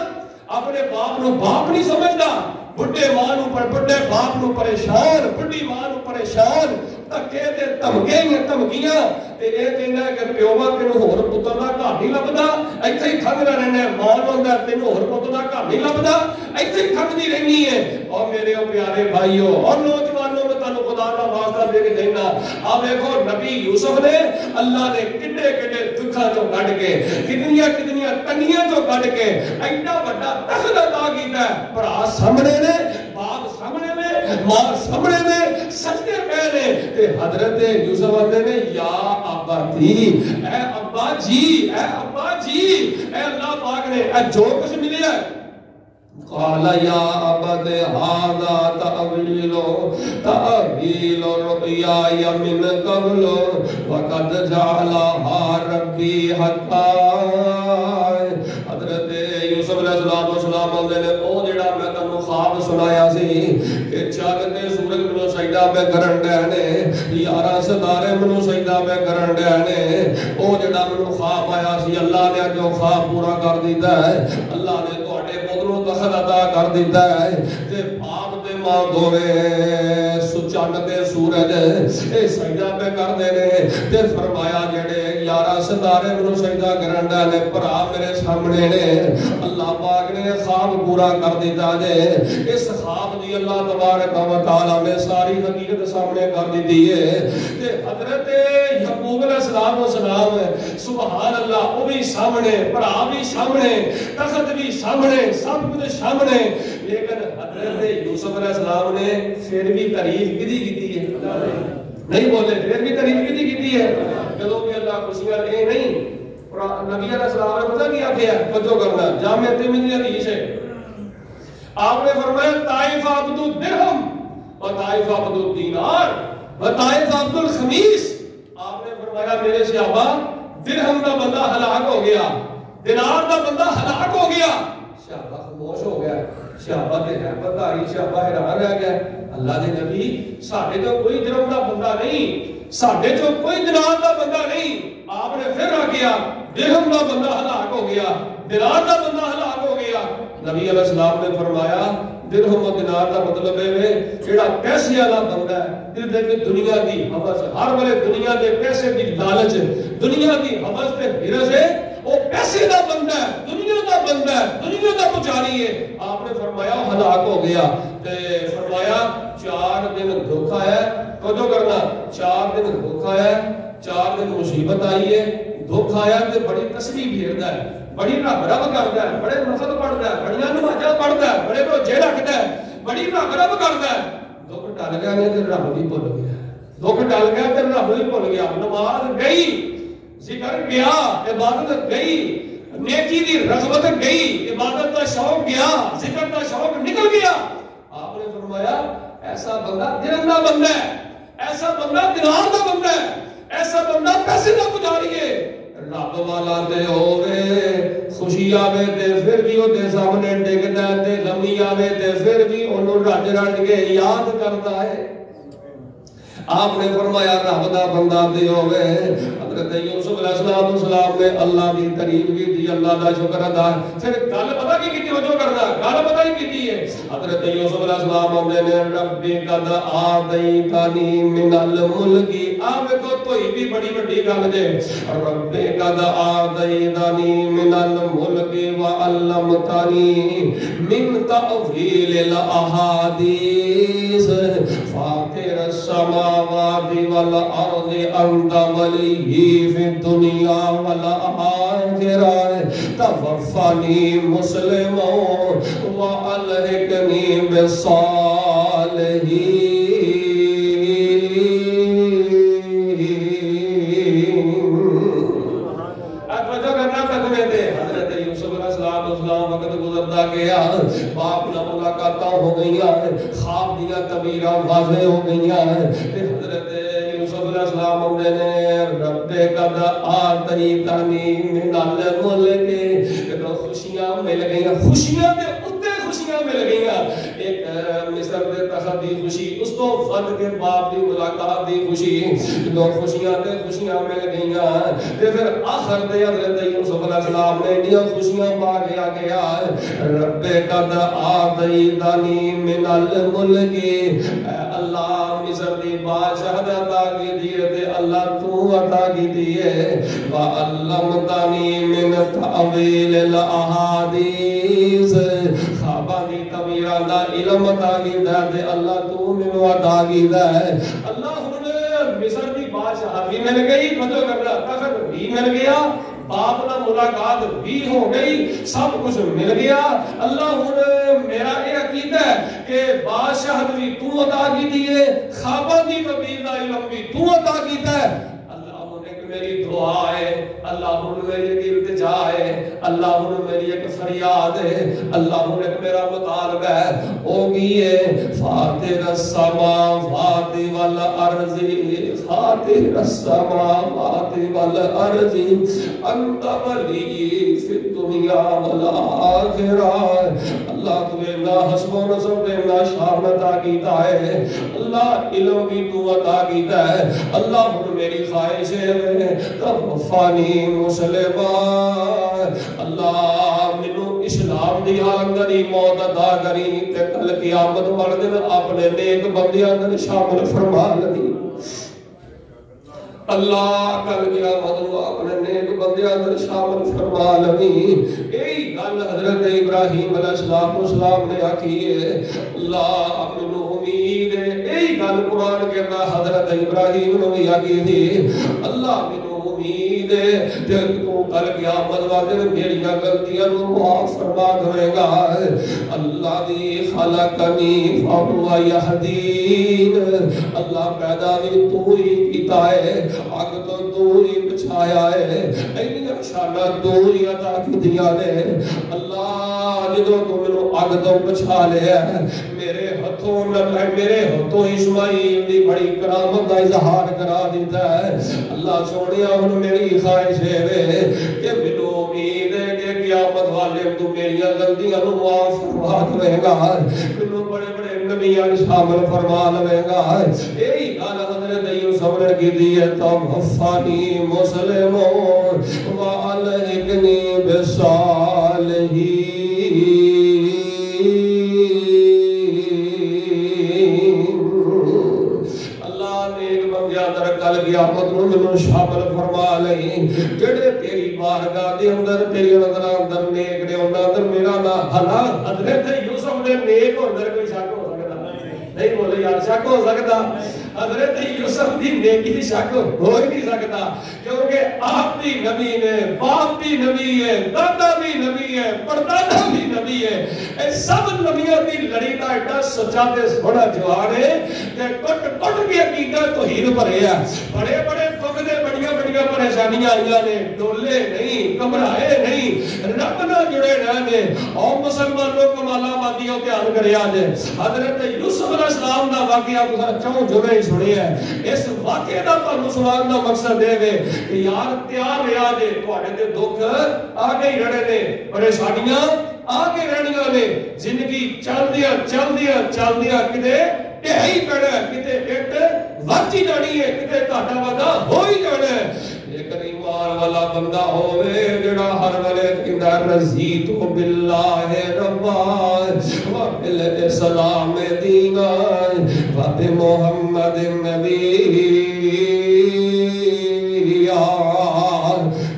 اپنے باپ نو باپ نہیں سمجھتا، بڑھے ماں نو بڑھے باپ نو پریشان، بڑھی ماں نو پریشان، تکے تے تمکیاں تے اے کہنا کہ پیووا تینوں ہور پتر دا گھر نہیں لبدا، ایتھے ہی کھنگدا رہنا، ماں نوں ہوندا تینوں ہور پتر دا گھر نہیں لبدا، ایتھے ہی کھنگدی رہنی ہے۔ اور میرے پیارے بھائیو اور نوجوانوں میں تانوں خدا دا واسطہ دے کے کہنا، آ دیکھو نبی یوسف نے اللہ نے کڈے کڈے دکھاں چوں کڈ کے کتنیاں تنگیاں چوں کڈ کے ایڈا بڑا تخت عطا کیتا ہے، بھرا سامنے نے، باپ سامنے نے، ماں سامنے نے، سجدے پہ نے، تے حضرت یوسف آندے نے یا ابا جی، اے ابا جی، اے ابا جی، اے اللہ پاک نے اے جو کچھ ملیا ہے، قال یا ابت ھذا تأویل رؤیای من قبل وقد جعلها ربی حقا۔ حضرت یوسف علیہ السلام آندے نے او جڑا میں تانوں خواب سنایا سی کہ چاہتے سورج منو سجدہ پہ کرن ڈے نے، 11 ستارے منو سجدہ پہ کرن ڈے نے، او جڑا منو خواب آیا سی اللہ نے جو خواب پورا کر دیتا ہے، اللہ نے تواڈے پتروں تخت عطا کر دیتا ہے، تے باپ تے ماں دوویں چند تے سورج اے سجدہ پہ کر دے نے، تے فرمایا جڑے 11 ستارے منو سجدہ کرن ڈے نے بھرا میرے سامنے نے، اللہ پاک نے خواب پورا کر دیتا جے، اس خواب دی اللہ تبارک و تعالی نے ساری حقیقت سامنے کر دی ہے، تے حضرت یعقوب علیہ السلام سبحان اللہ وہ بھی سامنے، بھرا بھی سامنے، تخت بھی سامنے، سب کچھ سامنے، لیکن حضرت یوسف علیہ السلام نے پھر بھی تعریف کیتی ہے، نہیں بولے پھر بھی تعریف کیتی ہے، جدوں بھی اللہ خوشیاں اے نہیں، نبی علیہ السلام نے پتہ کیا کیا توجہ کرنا، جامع ترمذی حدیث ہے، آپ نے فرمایا طائف عبد الدرہم و طائف عبد الدینار و طائف عبد الخمیس، آپ نے فرمایا میرے صحابہ درہم کا بندہ ہلاک ہو گیا، دینار کا بندہ ہلاک ہو گیا، صحابہ خاموش ہو گیا، صحابہ تے رحمت آئی، صحابہ حیران رہ گیا، اللہ دے نبی ساڈے تو کوئی درہم کا بندہ نہیں، ساڈے تو کوئی دینار کا بندہ نہیں، آپ نے پھر آگیا درہم کا بندہ ہلاک ہو گیا، دینار کا بندہ ہلاک ہو گیا، نبی علیہ السلام نے فرمایا درہم و دینار کا مطلب ہے جڑا پیسے والا بندہ ہے، دل دے دنیا دی حوث، ہر ویلے دنیا دے پیسے دی لالچ، دنیا دی حوث تے ہرس ہے، وہ پیسے دا بندہ ہے، دنیا دا بندہ ہے، دنیا دا پجاری ہے، آپ نے فرمایا ہلاک ہو گیا، تے فرمایا 4 دن دھوکا ہے، توجہ کرنا 4 دن دھوکا ہے، 4 دن مصیبت آئی ہے، دھوکا آیا تے بڑی تسبیح پھیردا ہے، بڑی رب کرتا ہے، بڑے نفل پڑھتا ہے، بڑی نمازاں پڑھتا ہے، بڑے روزے رکھتا ہے، بڑی رب کرتا ہے، دکھ ٹل گیا نے تے رب بھی بھول گیا، دکھ ٹل گیا تے رب بھی بھول گیا، نماز گئی، ذکر گیا، عبادت گئی، نیکی دی رغبت گئی، عبادت دا شوق گیا، ذکر دا شوق نکل گیا، آپ نے فرمایا ایسا بندہ درہم دا بندہ ہے، ایسا بندہ دینار دا بندہ ہے، ایسا بندہ پیسے دا پجاری ہے، رب والا تے ہوے خوشی آوے تے پھر بھی او دے سامنے ڈگدا ہے تے غمی آوے تے پھر بھی اونوں رج رج کے یاد کردا ہے، آپ نے فرمایا رب دا بندہ تے ہوے، حضرت یوسف علیہ السلام نے اللہ دی تعریف کی دی، اللہ دا شکر ادا، پھر گل پتہ کی کیتی وجہ کرنا، گل پتہ ہی کیتی ہے، حضرت یوسف علیہ السلام آندے نے رب قد آتیتنی من الملک، آپ کو کوئی بھی بڑی بڑی گل جے، رب قد آتیتنی من الملک وعلمتنی من تأویل الاحادیث فاطر السماوات والارض انت ولی فی الدنیا والآخرہ توفنی مسلما والحقنی بالصالحین۔ توجہ کرنا تقوی دے، حضرت یوسف علیہ السلام وقت گزرتا گیا، باپ نہ ملاقاتاں ہو گئیاں، خواب دیا تعبیراں واضح ہو گئیاں، حضرت یوسف علیہ السلام نے رب قد آتیتنی من الملک، خوشیاں مل گئیاں، خوشیاں دے اتے خوشیاں خوشیاں مل گئی. ایک مصر دے تخت دی خوشی, اس تو ود کے باپ دی ملاقات دی خوشی, دو خوشیاں تے خوشیاں مل گئیاں. تے پھر آخر تے حضرت یوسف علیہ السلام نے انہاں خوشیاں پا گیا رب قد آتیتنی من الملک, اللہ مصر دی بادشاہت عطا کی دیے تے اللہ تو عطا کی دیے. وعلمتنی من تعویل الاحادیث, خواباں دی تعبیراں دا علم عطا کیتا تے اللہ تو مینوں عطا کیتا ہے. اللہ ہن مصر دی بادشاہت بھی مل گئی, مطلب کرنا تخت بھی مل گیا, باپ نہ ملاقات بھی ہو گئی, سب کچھ مل گیا. اللہ ہن میرا یہ عقیدہ ہے کہ بادشاہت بھی تو عطا کی دیے, خواباں دی تعبیر دا علم بھی تو عطا کیتا ہے. میری دعا ہے, اللہ ہن میری ایک التجا ہے, اللہ ہن میری ایک فریاد ہے, اللہ ہن ایک میرا مطالبہ ہے, او کی ہے فاتر السماوات والارض, فاتر السماوات والارض انت ولی فی الدنیا والآخرہ. اللہ تمہیں نہ حسب و نسب دے نہ شان عطا کیتا ہے, اللہ علم بھی تو عطا کیتا ہے. اللہ ہن میری خواہش ہے توفانی مسلمان, اللہ منو اسلام دی حالت دی موت عطا کری تے کل قیامت والے دن اپنے نیک بندیاں دے شامل فرما لئی. اللہ کل قیامت نو اپنے نیک بندیاں دے شامل فرما لئی. یہی گل حضرت ابراہیم علیہ السلام نے آکھی ہے, اللہ منو امید ہے. یہی گل قرآن کے اندر حضرت ابراہیم نے بھی آکھی تھی, اللہ منو امید ہے کہ تو کل قیامت والے دن میری غلطیاں نو معاف فرما دے گا. اللہ دی خلقنی فہو یہدین, اللہ پیدا بھی تو ہی کیتا ہے, اگ تو ہی بچھایا ہے, اینی شانہ تو ہی عطا کی دیا نے. اللہ جدو تو مینوں اگ تو بچھا لیا ہے, میرے ہتھوں اسماعیل دی بڑی کرامت کا اظہار کرا دیتا ہے. اللہ سونیا ہن میری خواہش ہے کہ مینوں امید ہے کہ قیامت والے تو میری غلطیاں نو معاف فرما دے گا, مینوں بڑے بڑے نبیاں شامل فرما لے گا. یہی گل حضرت یوسف نے کی ہے, توفانی مسلمون والحقنی بالصالحین. کل قیامت نو مینوں شامل فرما لئی, جڑے تیری بارگاہ دے اندر تیری نظر اندر نیک نے انہاں اندر میرا نام حلا. حضرت یوسف نے نیک اندر کوئی شک ہو سکتا نہیں, بولے یار شک ہو سکتا؟ حضرت یوسف دی نیکی دی شک ہو ہی نہیں سکتا, کیونکہ آپ بھی نبی نے, باپ بھی نبی ہے, دادا بھی نبی ہے, پردادا بھی نبی ہے. اے سب نبیوں کی لڑی کا ایڈا سچا تے سونا جوان ہے کہ کٹ کٹ کے عقیدہ توحید بھرے ہے. بڑے بڑے دکھ دے بڑیاں بڑیاں پریشانیاں آئیاں نے, ڈولے نہیں, گھبرائے نہیں, رب نال جڑے رہنے. اور مسلمانوں کمالا بادیوں دھیان کرے آج حضرت یوسف علیہ السلام دا واقعہ تساں چوں جوڑے سنی ہے. اس واقعے دا تانوں سنان دا مقصد ہے کہ یار تیار رہیا جے, تواڈے تے دکھ آگے ہی رہنے نے, پریشانیاں آگے رہنیاں نے. زندگی چلدیاں کتے ڈھائی پڑا, کتے اٹ وچ ہی جانی ہے, کتے گھاٹا وادا ہو ہی جانا ہے. لیکن ایمان والا بندہ ہوئے جڑا ہر ویلے کہندا رضیت باللہ ربا و بالاسلام دینا و بمحمد نبی.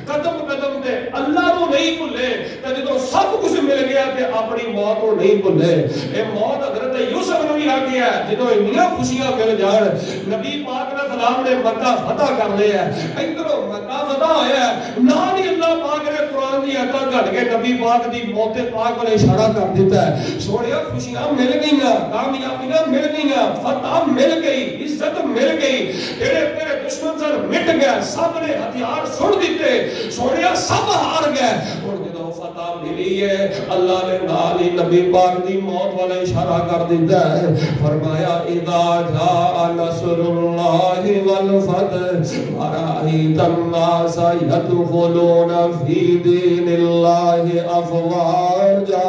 قدم قدم تے اللہ کو نہیں بھولے, جدوں سب کچھ مل گیا تے اپنی موت کو نہیں بھولے. اے موت حضرت یوسف نے بھی آ گیا ہے, جدوں اتنی خوشیاں مل جان. نبی پاک علیہ السلام نے مکہ فتح کر لیا ہے, ادھروں مکہ فتح ہویا ہے, نال ہی اللہ پاک نے قرآن دی آیت گھٹ کے نبی پاک دی موت پاک والے اشارہ کر دیتا ہے. سونیا خوشیاں مل گئیاں, کامیابیاں مل گئیاں, فتح مل گئی, عزت مل گئی. جڑے تیرے دشمن سر مٹ گئے, سب نے ہتھیار چھوڑ دیتے, سونیا سب ہار گئے. ہن جدوں پتہ ملی ہے اللہ نے نال ہی نبی پاک دی موت والا اشارہ کر دیتا ہے فرمایا اذا جاء نصر اللہ والفتح ورأیت الناس يدخلون فی دین اللہ افواجا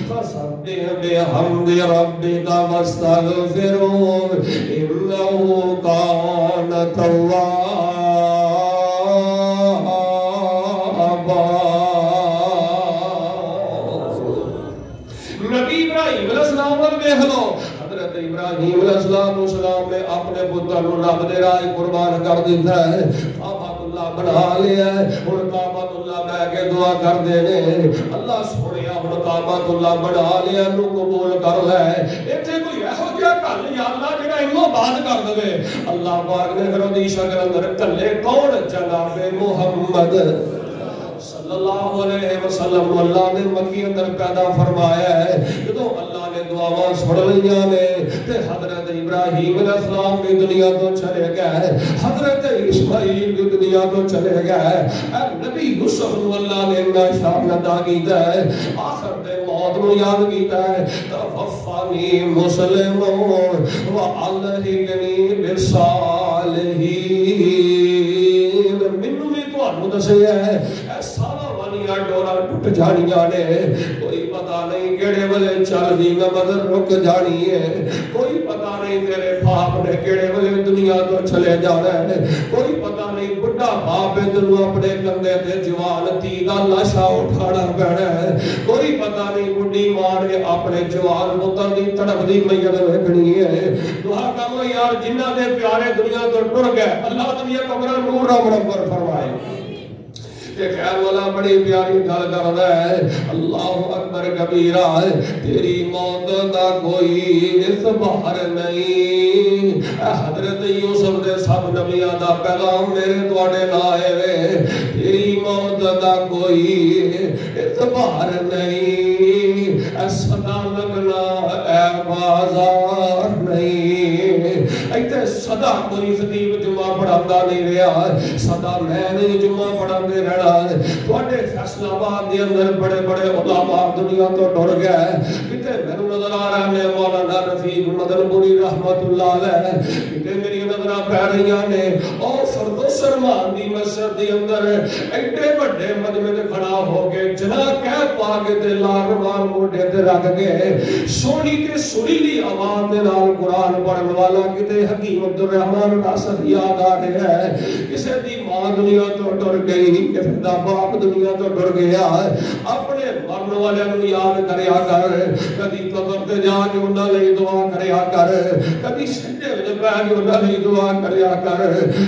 فسبح بحمد ربک واستغفرہ انہ کان توابا نبی ابراہیم علیہ السلام پر دیکھ لو حضرت ابراہیم علیہ السلام نے اپنے پتر کو رب دے راہ قربان کر دیتا ہے کعبۃ اللہ بنا لیا ہے ہن کعبۃ اللہ بہ کے دعا کر دے نے اللہ سونیا ہن کعبۃ اللہ بنا لیا نو قبول کر لے ایتھے کوئی ایہو جہا گل یا اللہ جڑا اینو بات کر دے اللہ پاک نے پھر اودی شکل اندر کلے کون جناب محمد صلی اللہ علیہ وسلم اللہ نے مکی اندر پیدا فرمایا ہے جدو اللہ نے دعاواں سن لیاں نے تے حضرت ابراہیم علیہ السلام بھی دنیا تو چلے گئے حضرت اسماعیل بھی دنیا تو چلے گئے اے نبی یوسف نو اللہ نے انہاں شان عطا کیتا ہے آخر تے موت نو یاد کیتا ہے توفانی مسلم و الہکنی بالصالحین مینوں بھی تانوں دسیا ہے ڈورا ٹوٹ جانیاں نے کوئی پتہ نہیں کیڑے ویلے چل دی نظر رک جانی ہے کوئی پتہ نہیں تیرے باپ نے کیڑے ویلے دنیا تو چلے جانا ہے کوئی پتہ نہیں بڑا باپ تینوں اپنے کندھے تے جوان دھی دا لاشا اٹھانا پینا ہے کوئی پتہ نہیں بڈھی ماں نے اپنے جوان پتر دی تڑپدی میت ویکھنی ہے دعا کرو یار جنہاں دے پیارے دنیا تو ٹر گئے اللہ دنیا قبر نور منور فرمائے کہ خیر والا بڑی پیاری گل کردا ہے اللہ اکبر کبیرہ تیری موت دا کوئی اعتبار نہیں حضرت یوسف دے سب نبیاں دا پیغام میرے تواڈے لائے وے تیری موت دا کوئی اعتبار نہیں صدا لگنا اے بازار نہیں ایتھے صدا کوئی خطیب جمعہ پڑھاوندا نہیں رہیا صدا میں نہیں جمعہ پڑھاندے رہنا تواڈے فیصلہ آباد دے اندر بڑے بڑے علماء دنیا تو ٹر گئے کتے مینوں نظر آ رہے نے مولانا رفیق مدن پوری رحمت اللہ علیہ کتے میری نظراں پہ رہیاں نے او فردوس رحمان دی مسجد دے اندر ایڈے بڑے مجمع تے کھڑا ہو کے جنا کہہ پا کے تے لال رحمان موڈے تے رکھ کے سونی تے سریلی آواز دے نال قرآن پڑھن والا کتے حکیم عبد الرحمان ناصر یاد آ رہا ہے کسے دی ماں دنیا تو ٹر گئی دا باپ دنیا تو ڈر گیا اپنے مرن والے نو یاد کریا کر کدی قبر تے جا کے انہاں لئی دعا کریا کر کدی سجدے وچ بیٹھ کے انہاں لئی دعا کریا کر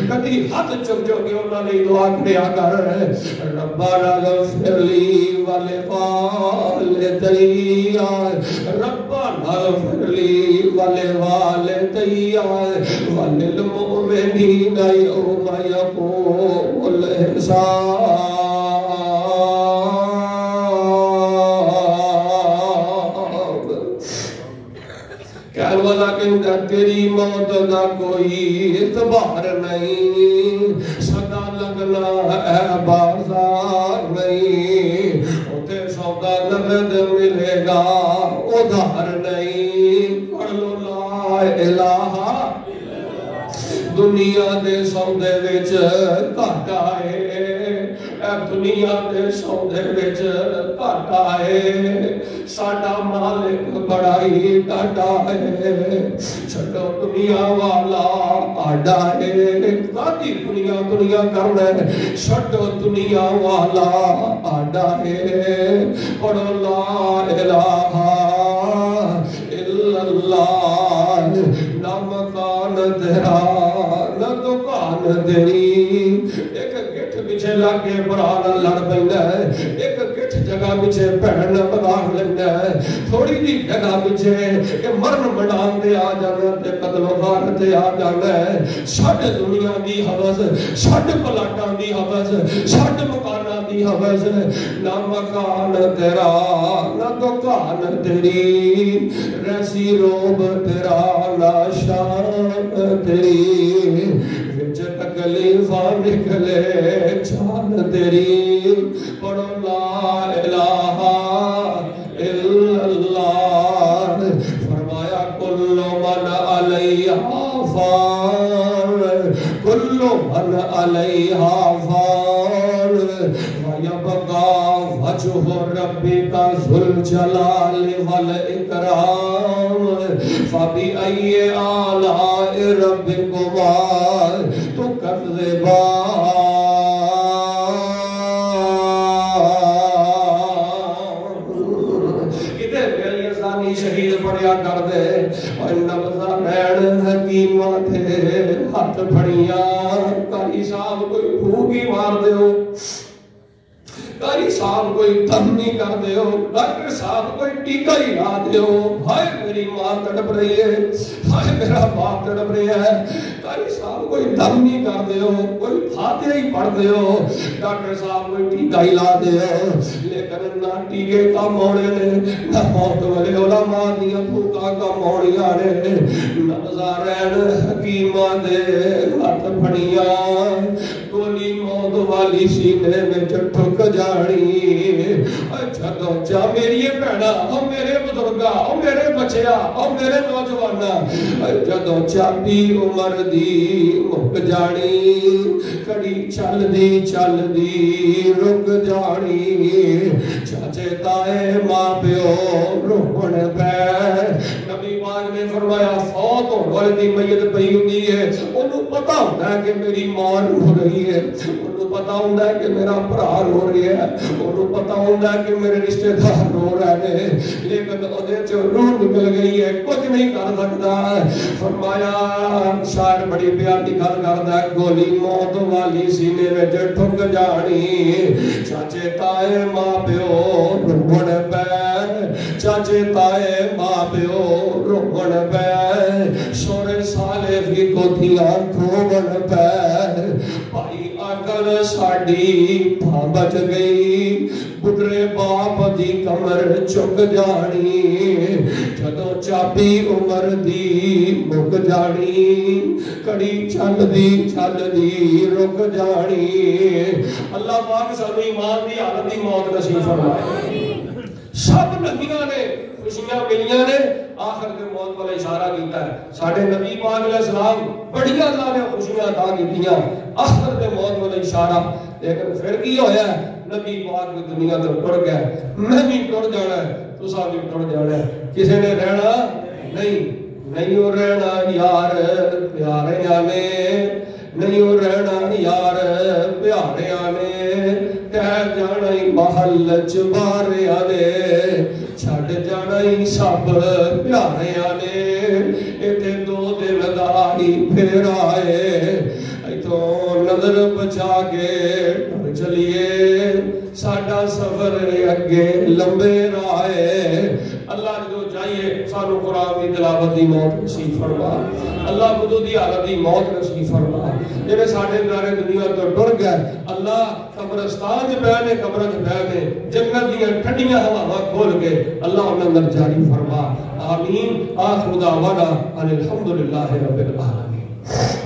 کدی ہاتھ چک چک کے انہاں لئی دعا کریا کر ربنا اغفر لی ولوالدی ربنا اغفر لی ولوالدی وللمؤمنین یوم یقوم الحساب کہنے والا کہتا تیری موت دا کوئی اعتبار نہیں صدا لگنا اے بازار نہیں اتے سودا نقد ملے گا ادھار نہیں پڑھ لو لا الہ دنیا دے سودے وچ گھاٹا ہے دنیا دے سودے وچ گھاٹا ہے ساڈا مالک بڑا ہی ڈاڈا ہے چھڈو دنیا والا آڈا ہے کاٹی دنیا دنیا کرنا ہے چھڈو دنیا والا آڈا ہے پڑھو لا الہ الا اللہ نہ مکان تیرا نہ دکان تیری ایک گٹھ پیچھے لاگے برا لڑ پیندا ہے ایک گٹھ جگہ پیچھے بہن بگاڑ لیندا ہے تھوڑی جی جگہ پیچھے کہ مرن بڑھان دے آ جانا تے قتل و غارت تے آ جانا ہے چھڈ دنیا دی حوث چھڈ پلاٹاں دی حوث چھڈ مکاناں دی حوث نہ مکان تیرا نہ دکان تیری رسی روب تیرا نہ شان تیری وچ تکلیفاں نکلے جان تیری پڑھو لا الہ کل من علیہا فان ویبقا وجہ ربک ذو الجلال والاکرام فبأی آلاء ربکما تکذبان. شہید پڑیا کر دے اور نبضہ رین حکیمہ تھے ہاتھ پھڑیاں. کاری صاحب کوئی بھوگی مار دے ہو, کاری صاحب کوئی دم نہیں کر دے ہو, ڈاکٹر صاحب کوئی ٹیکہ ہی لا دے ہو. ہائے میری ماں تڑپ رہی ہے, ہائے میرا باپ تڑپ رہا ہے. کاری صاحب کوئی دم نہیں کر دے ہو, کوئی فاتحہ ہی پڑھ دے ہو, ڈاکٹر صاحب کوئی ٹیکہ ہی لا دے ہو. لیکن نہ ٹیکے کم ہونے نے, نہ موت والے علماء دیا بھوکا کم ہونیاں نے. نبضہ رین حکیمہ دے ہاتھ پھڑیاں, گولی موت والی سینے میں ٹھک جانی. جدوں چا میری بہنا, او میرے بزرگا, او میرے بچیا, او میرے نوجوانا, جدوں چابی عمر دی مک جانی, کڑی چل دی رک جانی. چاچے تائے ماں پیو روکن پہ. نبی پاک نے فرمایا فوت ہونے والے دی میت پئی ہوندی ہے, انہوں پتہ ہوتا ہے کہ میری ماں رو رہی ہے, انہوں پتہ ہوتا ہے کہ میرا بھرا رو رہی ہے, انہوں پتہ ہوتا ہے کہ میرے رشتہ دار رو رہے ہیں, لیکن اودے چ روح نکل گئی ہے, کچھ نہیں کر سکتا. فرمایا شاعر بڑی پیاری گل کردا ہے, گولی موت والی سینے وچ ٹھک جانی. چاچے تائے ماں پیو روڑ پہ, چاچے تائے ماں پیو روڑ پہ, شور سالے بھی گودیاں کھوڑ پہ. بھائی اکل ساڈی بھاں بچ گئی, بڈرے باپ دی کمر چک جانی. جدوں چابی عمر دی مک جانی, کڑی چل دی رک جانی. اللہ پاک سانو ایمان دی حالت دی موت نصیب فرمائے. سب نبیاں نے خوشیاں ملیاں نے, آخر کے موت والا اشارہ کیتا ہے. ساڈے نبی پاک علیہ السلام بڑیاں اللہ نے خوشیاں عطا کیتیاں, آخر کے موت والا اشارہ. لیکن پھر کی ہویا ہے, نبی پاک کی دنیا تو ٹر گیا, میں بھی ٹر جانا ہے, تساں بھی ٹر جانا ہے. کسی نے رہنا نہیں ہو رہنا یار پیاریاں نے, نہیں ہو رہنا یار پیاریاں نے. کہہ جانا ہی محل چباریاں نے, چھڑ جانا ہی سب پیاریاں نے. ایتھے 2 دن دا ہی پھر آئے, ایتھوں نظر بچا کے ٹر چلیے, ساڈا سفر اگے لمبے رائے. اللہ جو چاہیے سانو قرآن کی تلاوت دی موت نصیب فرما, اللہ بدو دی حالت دی موت نصیب فرما. جڑے ساڈے پیارے دنیا تو ٹر گئے, اللہ قبرستان چ پے نے, قبر چ پے نے, جنت دیاں ٹھنڈیاں ہواواں کھول کے اللہ انہاں نوں جاری فرما. آمین. آخر دعوانا ان الحمدللہ رب العالمین.